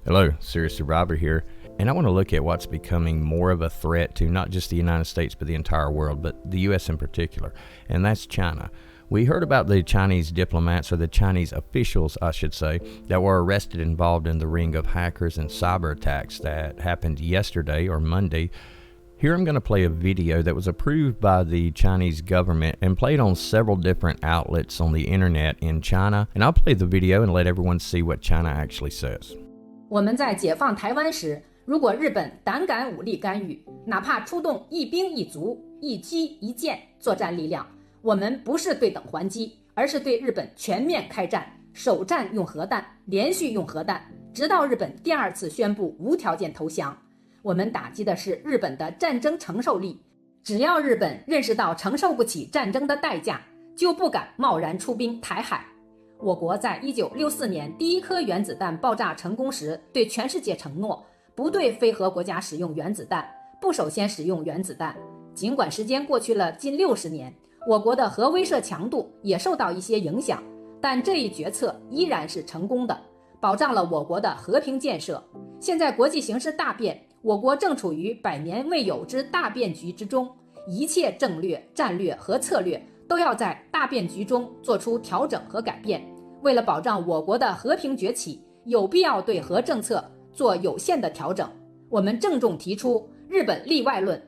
Hello, Serious Survivor here, and I want to look at what's becoming more of a threat to not just the United States but the entire world, but the U.S. in particular, and that's China. We heard about the Chinese diplomats, or the Chinese officials, I should say, that were arrested involved in the ring of hackers and cyber attacks that happened yesterday or Monday. Here I'm going to play a video that was approved by the Chinese government and played on several different outlets on the internet in China, and I'll play the video and let everyone see what China actually says. 我们在解放台湾时，如果日本胆敢武力干预，哪怕出动一兵一卒、一机一舰作战力量，我们不是对等还击，而是对日本全面开战，首战用核弹，连续用核弹，直到日本第二次宣布无条件投降。我们打击的是日本的战争承受力，只要日本认识到承受不起战争的代价，就不敢贸然出兵台海。我国在1964年第一颗原子弹爆炸成功时，对全世界承诺不对非核国家使用原子弹，不首先使用原子弹。尽管时间过去了近60年，我国的核威慑强度也受到一些影响，但这一决策依然是成功的，保障了我国的和平建设。现在国际形势大变，我国正处于100年未有之大变局之中，一切政略、战略和策略都要在大变局中做出调整和改变。为了保障我国的和平崛起，有必要对核政策做有限的调整。我们郑重提出日本例外论。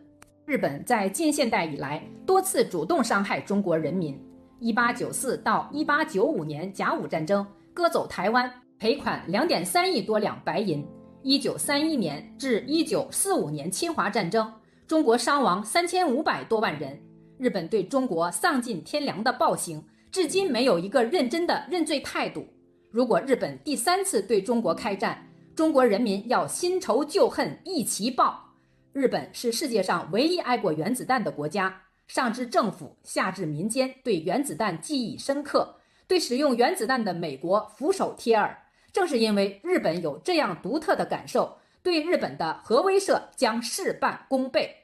日本在近现代以来多次主动伤害中国人民。1894到1895年甲午战争割走台湾，赔款2.3亿多两白银。1931年至1945年侵华战争，中国伤亡3500多万人。日本对中国丧尽天良的暴行，至今没有一个认真的认罪态度。如果日本第3次对中国开战，中国人民要新仇旧恨一齐报。日本是世界上唯一爱过原子弹的国家，上至政府，下至民间，对原子弹记忆深刻，对使用原子弹的美国俯首帖耳。正是因为日本有这样独特的感受，对日本的核威慑将事半功倍。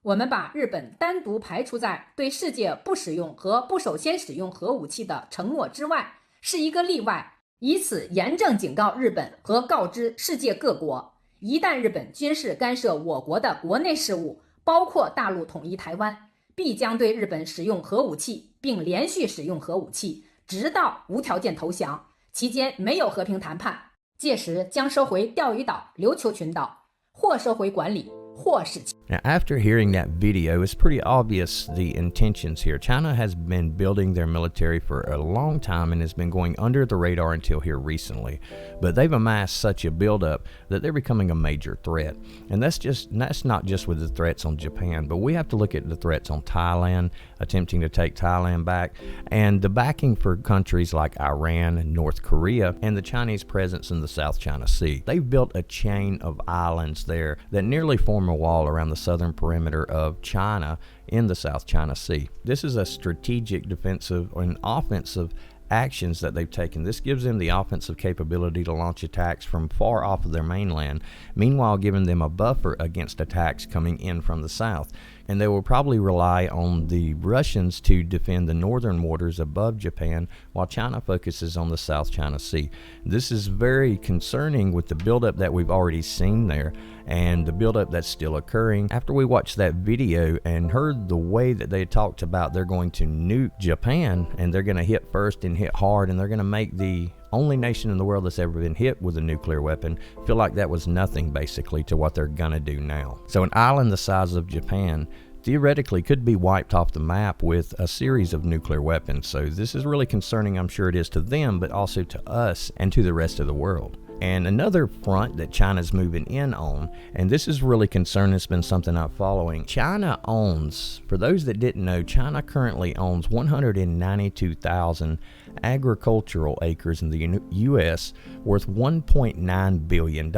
我们把日本单独排除在对世界不使用和不首先使用核武器的承诺之外，是一个例外，以此严正警告日本和告知世界各国，一旦日本军事干涉我国的国内事务，包括大陆统一台湾，必将对日本使用核武器，并连续使用核武器，直到无条件投降，期间没有和平谈判，届时将收回钓鱼岛、琉球群岛，或收回管理，或使其。Now, after hearing that video, it's pretty obvious the intentions here. China has been building their military for a long time and has been going under the radar until here recently. But they've amassed such a buildup that they're becoming a major threat. And that's not just with the threats on Japan, but we have to look at the threats on Thailand, attempting to take Thailand back, and the backing for countries like Iran and North Korea, and the Chinese presence in the South China Sea. They've built a chain of islands there that nearly form a wall around the southern perimeter of China in the South China Sea. This is a strategic defensive and offensive actions that they've taken. This gives them the offensive capability to launch attacks from far off of their mainland, meanwhile giving them a buffer against attacks coming in from the south. And they will probably rely on the Russians to defend the northern waters above Japan, while China focuses on the South China Sea. This is very concerning with the buildup that we've already seen there and the buildup that's still occurring. After we watched that video and heard the way that they talked about they're going to nuke Japan, and they're going to hit first and hit hard, and they're going to make the only nation in the world that's ever been hit with a nuclear weapon feel like that was nothing basically to what they're gonna do now. So an island the size of Japan theoretically could be wiped off the map with a series of nuclear weapons. So this is really concerning. I'm sure it is to them, but also to us and to the rest of the world. And another front that China's moving in on, and this is really concerning, it's been something I'm following. China owns, for those that didn't know, China currently owns 192,000 agricultural acres in the U.S. worth $1.9 billion.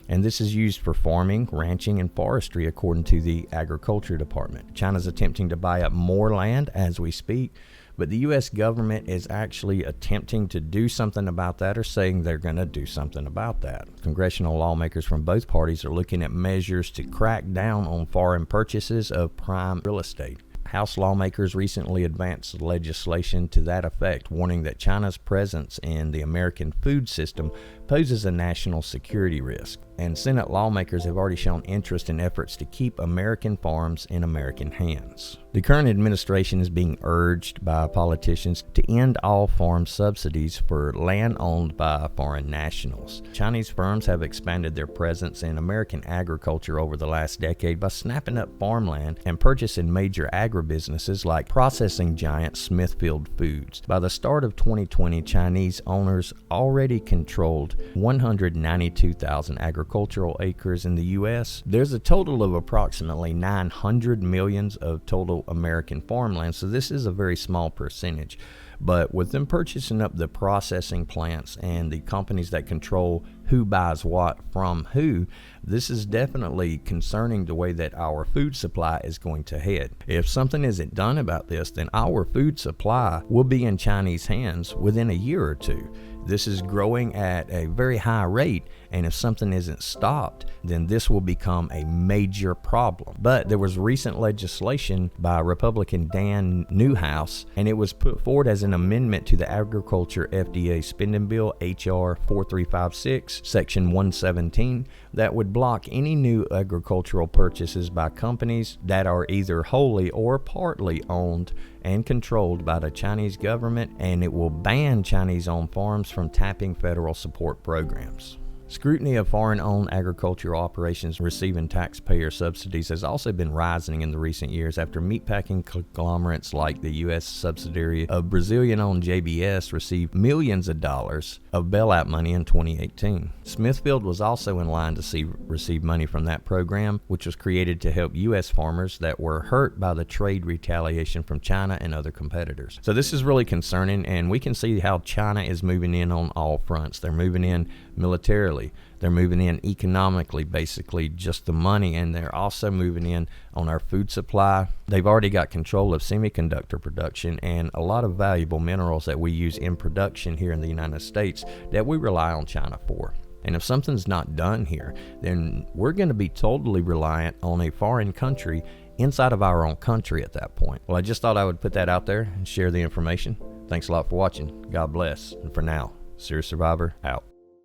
And this is used for farming, ranching, and forestry according to the Agriculture Department. China's attempting to buy up more land as we speak, but the U.S. government is actually attempting to do something about that, or saying they're going to do something about that. Congressional lawmakers from both parties are looking at measures to crack down on foreign purchases of prime real estate. House lawmakers recently advanced legislation to that effect, warning that China's presence in the American food system poses a national security risk. And Senate lawmakers have already shown interest in efforts to keep American farms in American hands. The current administration is being urged by politicians to end all farm subsidies for land owned by foreign nationals. Chinese firms have expanded their presence in American agriculture over the last decade by snapping up farmland and purchasing major agribusinesses like processing giant Smithfield Foods. By the start of 2020, Chinese owners already controlled 192,000 agricultural acres in the U.S. There's a total of approximately 900 million of total American farmland, so this is a very small percentage. But with them purchasing up the processing plants and the companies that control who buys what from who, this is definitely concerning the way that our food supply is going to head. If something isn't done about this, then our food supply will be in Chinese hands within a year or two. This is growing at a very high rate, and if something isn't stopped, then this will become a major problem. But there was recent legislation by Republican Dan Newhouse, and it was put forward as an amendment to the Agriculture FDA Spending Bill, H.R. 4356, Section 117, that would block any new agricultural purchases by companies that are either wholly or partly owned and controlled by the Chinese government, and it will ban Chinese-owned farms from tapping federal support programs. Scrutiny of foreign-owned agricultural operations receiving taxpayer subsidies has also been rising in the recent years after meatpacking conglomerates like the U.S. subsidiary of Brazilian-owned JBS received millions of dollars of bailout money in 2018. Smithfield was also in line to receive money from that program, which was created to help U.S. farmers that were hurt by the trade retaliation from China and other competitors. So this is really concerning, and we can see how China is moving in on all fronts. They're moving in militarily, they're moving in economically, basically just the money, and they're also moving in on our food supply. They've already got control of semiconductor production and a lot of valuable minerals that we use in production here in the United States that we rely on China for. And if something's not done here, then we're going to be totally reliant on a foreign country inside of our own country at that point. Well, I just thought I would put that out there and share the information. Thanks a lot for watching. God bless. And for now, Serious Survivor out.